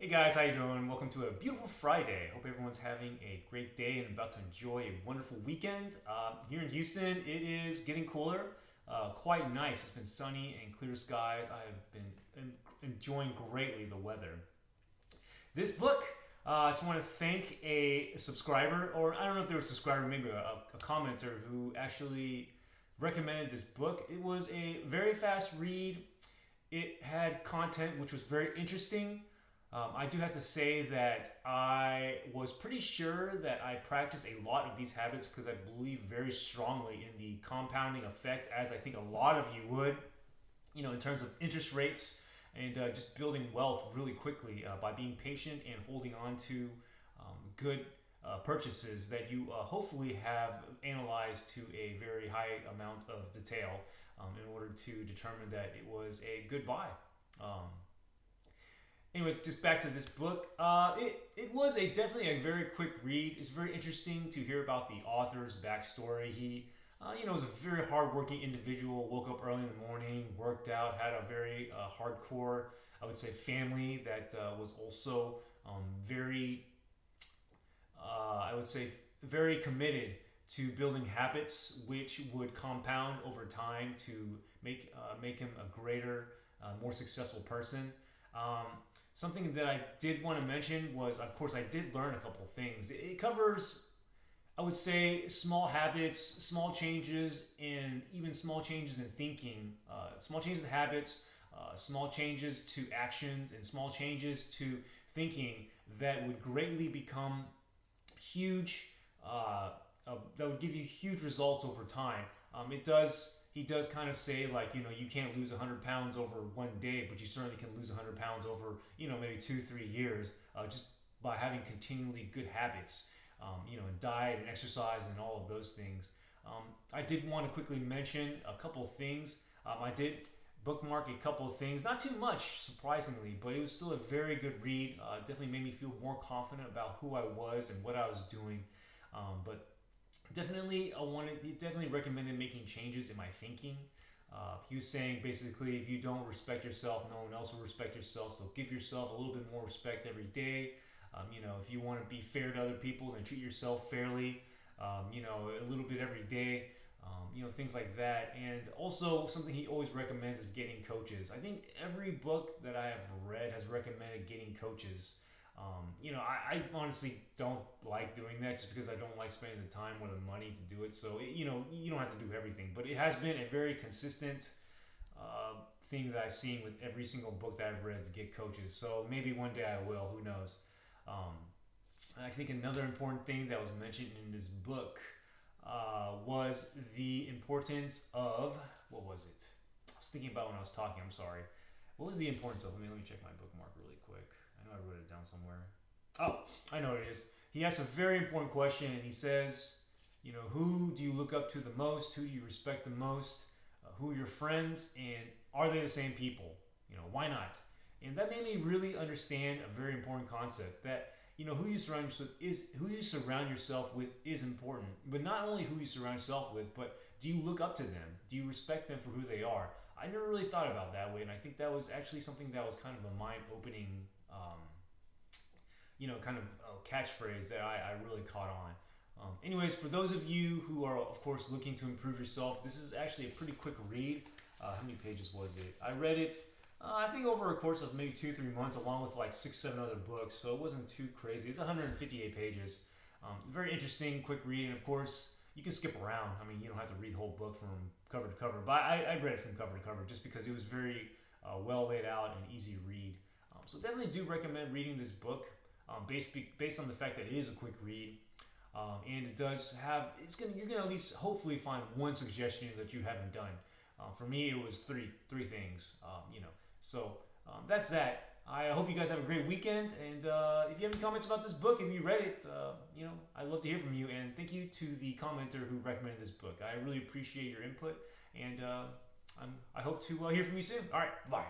Hey guys, how you doing? Welcome to a beautiful Friday. Hope everyone's having a great day and about to enjoy a wonderful weekend. Here in Houston, it is getting cooler, quite nice. It's been sunny and clear skies. I have been enjoying greatly the weather. This book, I just want to thank a subscriber, or I don't know if they were a subscriber, maybe a commenter who actually recommended this book. It was a very fast read. It had content which was very interesting. I do have to say that I was pretty sure that I practiced a lot of these habits because I believe very strongly in the compounding effect, as I think a lot of you would, in terms of interest rates and just building wealth really quickly by being patient and holding on to good purchases that you hopefully have analyzed to a very high amount of detail in order to determine that it was a good buy. Anyways, just back to this book. It was definitely a very quick read. It's very interesting to hear about the author's backstory. He, was a very hardworking individual. Woke up early in the morning, worked out, had a very hardcore, I would say, family that was also very, I would say, very committed to building habits which would compound over time to make him a greater, more successful person. Something that I did want to mention was, of course, I did learn a couple things. It covers, I would say, small habits, small changes, and even small changes in thinking, small changes in habits, small changes to actions, and small changes to thinking that would greatly become huge, that would give you huge results over time. He does kind of say, like, you can't lose 100 pounds over one day, but you certainly can lose 100 pounds over, maybe 2-3 years, just by having continually good habits, and diet and exercise and all of those things. I did want to quickly mention a couple of things. I did bookmark a couple of things, not too much, surprisingly, but it was still a very good read. Definitely made me feel more confident about who I was and what I was doing. But definitely, definitely recommended making changes in my thinking. He was saying basically, if you don't respect yourself, no one else will respect yourself. So give yourself a little bit more respect every day. If you want to be fair to other people, then treat yourself fairly. A little bit every day. Things like that. And also, something he always recommends is getting coaches. I think every book that I have read has recommended getting coaches. I honestly don't like doing that just because I don't like spending the time or the money to do it. So, you don't have to do everything. But it has been a very consistent thing that I've seen with every single book that I've read to get coaches. So maybe one day I will. Who knows? I think another important thing that was mentioned in this book was the importance of, what was it? I was thinking about when I was talking. I'm sorry. What was the importance of? Let me check my bookmark really quick. I know I wrote it down somewhere. Oh, I know what it is. He asks a very important question, and he says, who do you look up to the most? Who do you respect the most? Who are your friends? And are they the same people? Why not? And that made me really understand a very important concept that, who you surround yourself with is important. But not only who you surround yourself with, but do you look up to them? Do you respect them for who they are? I never really thought about it that way, and I think that was actually something that was kind of a mind-opening, kind of a catchphrase that I really caught on. Anyways, for those of you who are, of course, looking to improve yourself, this is actually a pretty quick read. How many pages was it? I read it, I think, over a course of maybe 2-3 months, along with like 6-7 other books, so it wasn't too crazy. It's 158 pages. Very interesting, quick read, and of course, you can skip around. I mean, you don't have to read the whole book from cover to cover, but I read it from cover to cover just because it was very well laid out and easy to read. So definitely do recommend reading this book based on the fact that it is a quick read. And it does have, you're gonna at least hopefully find one suggestion that you haven't done. For me, it was three things. So that's that. I hope you guys have a great weekend. And if you have any comments about this book, if you read it, I'd love to hear from you. And thank you to the commenter who recommended this book. I really appreciate your input, and I hope to hear from you soon. All right, bye.